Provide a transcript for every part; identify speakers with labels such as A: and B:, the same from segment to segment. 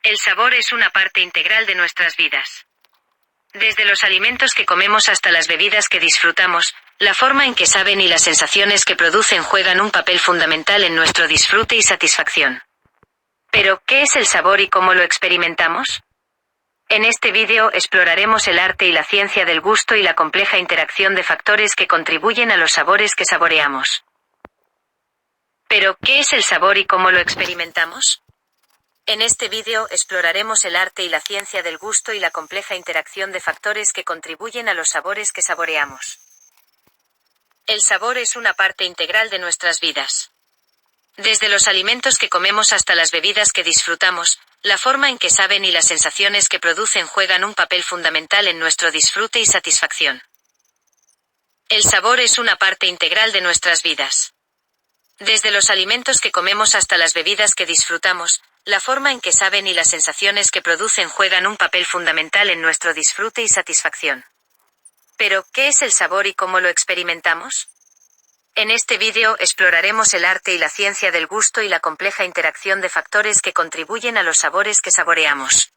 A: El sabor es una parte integral de nuestras vidas. Desde los alimentos que comemos hasta las bebidas que disfrutamos, la forma en que saben y las sensaciones que producen juegan un papel fundamental en nuestro disfrute y satisfacción. Pero, ¿qué es el sabor y cómo lo experimentamos? En este vídeo exploraremos el arte y la ciencia del gusto y la compleja interacción de factores que contribuyen a los sabores que saboreamos. Pero, ¿qué es el sabor y cómo lo experimentamos? En este vídeo exploraremos el arte y la ciencia del gusto y la compleja interacción de factores que contribuyen a los sabores que saboreamos. El sabor es una parte integral de nuestras vidas. Desde los alimentos que comemos hasta las bebidas que disfrutamos, la forma en que saben y las sensaciones que producen juegan un papel fundamental en nuestro disfrute y satisfacción. El sabor es una parte integral de nuestras vidas. Desde los alimentos que comemos hasta las bebidas que disfrutamos, la forma en que saben y las sensaciones que producen juegan un papel fundamental en nuestro disfrute y satisfacción. Pero, ¿qué es el sabor y cómo lo experimentamos? En este vídeo exploraremos el arte y la ciencia del gusto y la compleja interacción de factores que contribuyen a los sabores que saboreamos.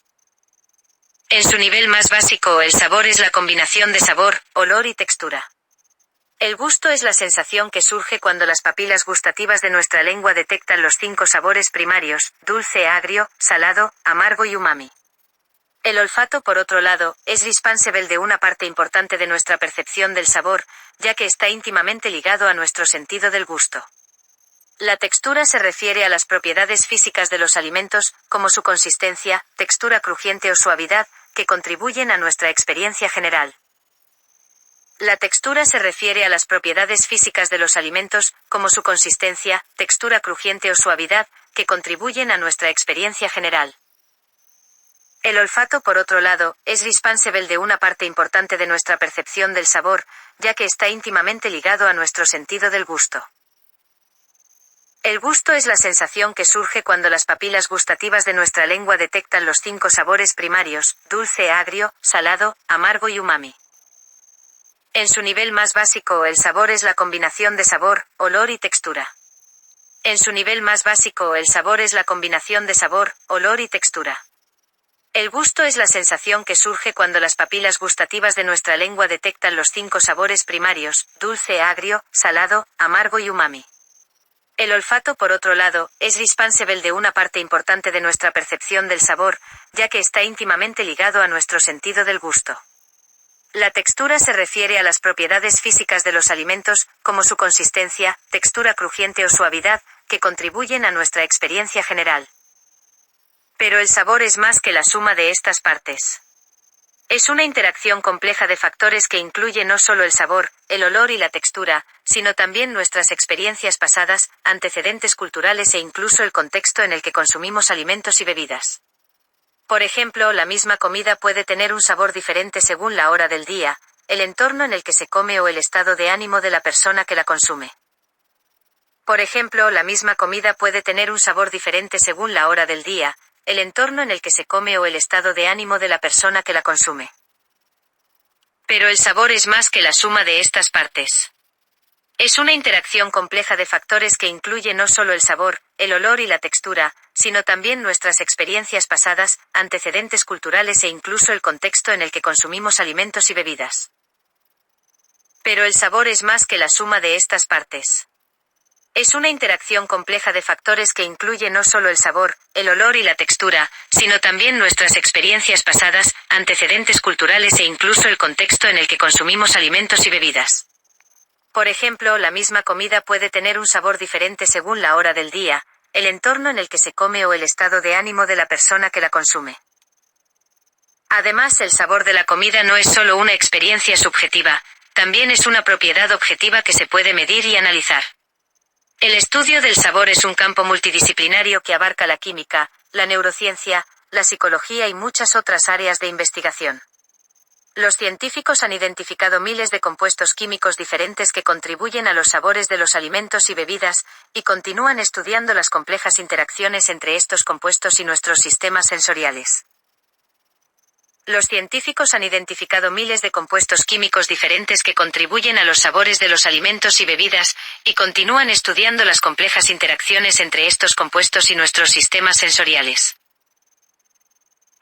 A: En su nivel más básico, el sabor es la combinación de sabor, olor y textura. El gusto es la sensación que surge cuando las papilas gustativas de nuestra lengua detectan los 5 sabores primarios: dulce, agrio, salado, amargo y umami. El olfato, por otro lado, es responsable de una parte importante de nuestra percepción del sabor, ya que está íntimamente ligado a nuestro sentido del gusto. La textura se refiere a las propiedades físicas de los alimentos, como su consistencia, textura crujiente o suavidad, que contribuyen a nuestra experiencia general. La textura se refiere a las propiedades físicas de los alimentos, como su consistencia, textura crujiente o suavidad, que contribuyen a nuestra experiencia general. El olfato, por otro lado, es responsable de una parte importante de nuestra percepción del sabor, ya que está íntimamente ligado a nuestro sentido del gusto. El gusto es la sensación que surge cuando las papilas gustativas de nuestra lengua detectan los 5 sabores primarios: dulce, agrio, salado, amargo y umami. En su nivel más básico, el sabor es la combinación de sabor, olor y textura. En su nivel más básico, el sabor es la combinación de sabor, olor y textura. El gusto es la sensación que surge cuando las papilas gustativas de nuestra lengua detectan los 5 sabores primarios: dulce, agrio, salado, amargo y umami. El olfato, por otro lado, es responsable de una parte importante de nuestra percepción del sabor, ya que está íntimamente ligado a nuestro sentido del gusto. La textura se refiere a las propiedades físicas de los alimentos, como su consistencia, textura crujiente o suavidad, que contribuyen a nuestra experiencia general. Pero el sabor es más que la suma de estas partes. Es una interacción compleja de factores que incluye no solo el sabor, el olor y la textura, sino también nuestras experiencias pasadas, antecedentes culturales e incluso el contexto en el que consumimos alimentos y bebidas. Por ejemplo, la misma comida puede tener un sabor diferente según la hora del día, el entorno en el que se come o el estado de ánimo de la persona que la consume. Por ejemplo, la misma comida puede tener un sabor diferente según la hora del día, el entorno en el que se come o el estado de ánimo de la persona que la consume. Pero el sabor es más que la suma de estas partes. Es una interacción compleja de factores que incluye no solo el sabor, el olor y la textura, sino también nuestras experiencias pasadas, antecedentes culturales e incluso el contexto en el que consumimos alimentos y bebidas. Pero el sabor es más que la suma de estas partes. Es una interacción compleja de factores que incluye no solo el sabor, el olor y la textura, sino también nuestras experiencias pasadas, antecedentes culturales e incluso el contexto en el que consumimos alimentos y bebidas. Por ejemplo, la misma comida puede tener un sabor diferente según la hora del día, el entorno en el que se come o el estado de ánimo de la persona que la consume. Además, el sabor de la comida no es solo una experiencia subjetiva, también es una propiedad objetiva que se puede medir y analizar. El estudio del sabor es un campo multidisciplinario que abarca la química, la neurociencia, la psicología y muchas otras áreas de investigación. Los científicos han identificado miles de compuestos químicos diferentes que contribuyen a los sabores de los alimentos y bebidas, y continúan estudiando las complejas interacciones entre estos compuestos y nuestros sistemas sensoriales. Los científicos han identificado miles de compuestos químicos diferentes que contribuyen a los sabores de los alimentos y bebidas, y continúan estudiando las complejas interacciones entre estos compuestos y nuestros sistemas sensoriales.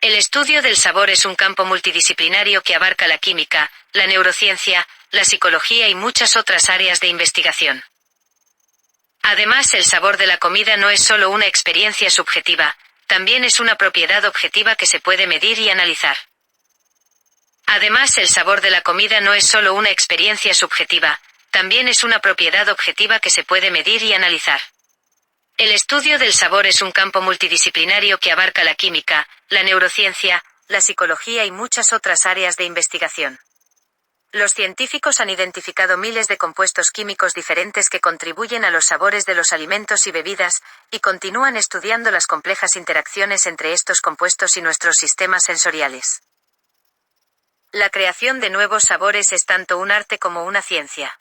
A: El estudio del sabor es un campo multidisciplinario que abarca la química, la neurociencia, la psicología y muchas otras áreas de investigación. Además, el sabor de la comida no es solo una experiencia subjetiva, también es una propiedad objetiva que se puede medir y analizar. Además, el sabor de la comida no es solo una experiencia subjetiva, también es una propiedad objetiva que se puede medir y analizar. El estudio del sabor es un campo multidisciplinario que abarca la química, la neurociencia, la psicología y muchas otras áreas de investigación. Los científicos han identificado miles de compuestos químicos diferentes que contribuyen a los sabores de los alimentos y bebidas, y continúan estudiando las complejas interacciones entre estos compuestos y nuestros sistemas sensoriales. La creación de nuevos sabores es tanto un arte como una ciencia.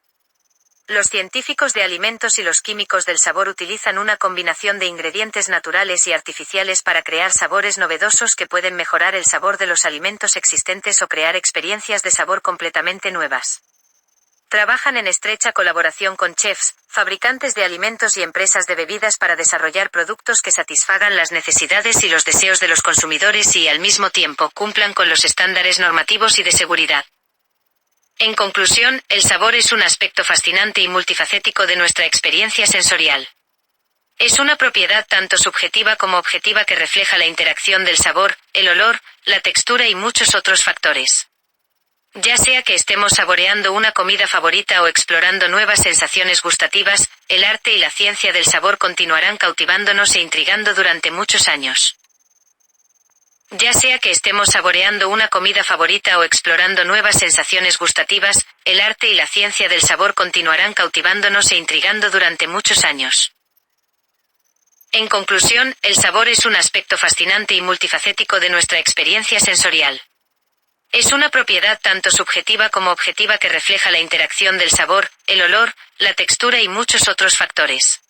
A: Los científicos de alimentos y los químicos del sabor utilizan una combinación de ingredientes naturales y artificiales para crear sabores novedosos que pueden mejorar el sabor de los alimentos existentes o crear experiencias de sabor completamente nuevas. Trabajan en estrecha colaboración con chefs, fabricantes de alimentos y empresas de bebidas para desarrollar productos que satisfagan las necesidades y los deseos de los consumidores y, al mismo tiempo, cumplan con los estándares normativos y de seguridad. En conclusión, el sabor es un aspecto fascinante y multifacético de nuestra experiencia sensorial. Es una propiedad tanto subjetiva como objetiva que refleja la interacción del sabor, el olor, la textura y muchos otros factores. Ya sea que estemos saboreando una comida favorita o explorando nuevas sensaciones gustativas, el arte y la ciencia del sabor continuarán cautivándonos e intrigando durante muchos años. Ya sea que estemos saboreando una comida favorita o explorando nuevas sensaciones gustativas, el arte y la ciencia del sabor continuarán cautivándonos e intrigando durante muchos años. En conclusión, el sabor es un aspecto fascinante y multifacético de nuestra experiencia sensorial. Es una propiedad tanto subjetiva como objetiva que refleja la interacción del sabor, el olor, la textura y muchos otros factores.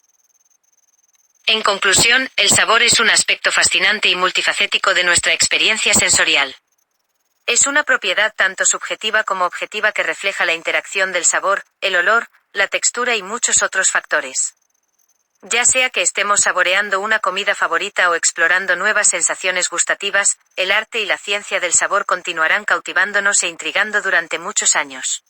A: En conclusión, el sabor es un aspecto fascinante y multifacético de nuestra experiencia sensorial. Es una propiedad tanto subjetiva como objetiva que refleja la interacción del sabor, el olor, la textura y muchos otros factores. Ya sea que estemos saboreando una comida favorita o explorando nuevas sensaciones gustativas, el arte y la ciencia del sabor continuarán cautivándonos e intrigando durante muchos años.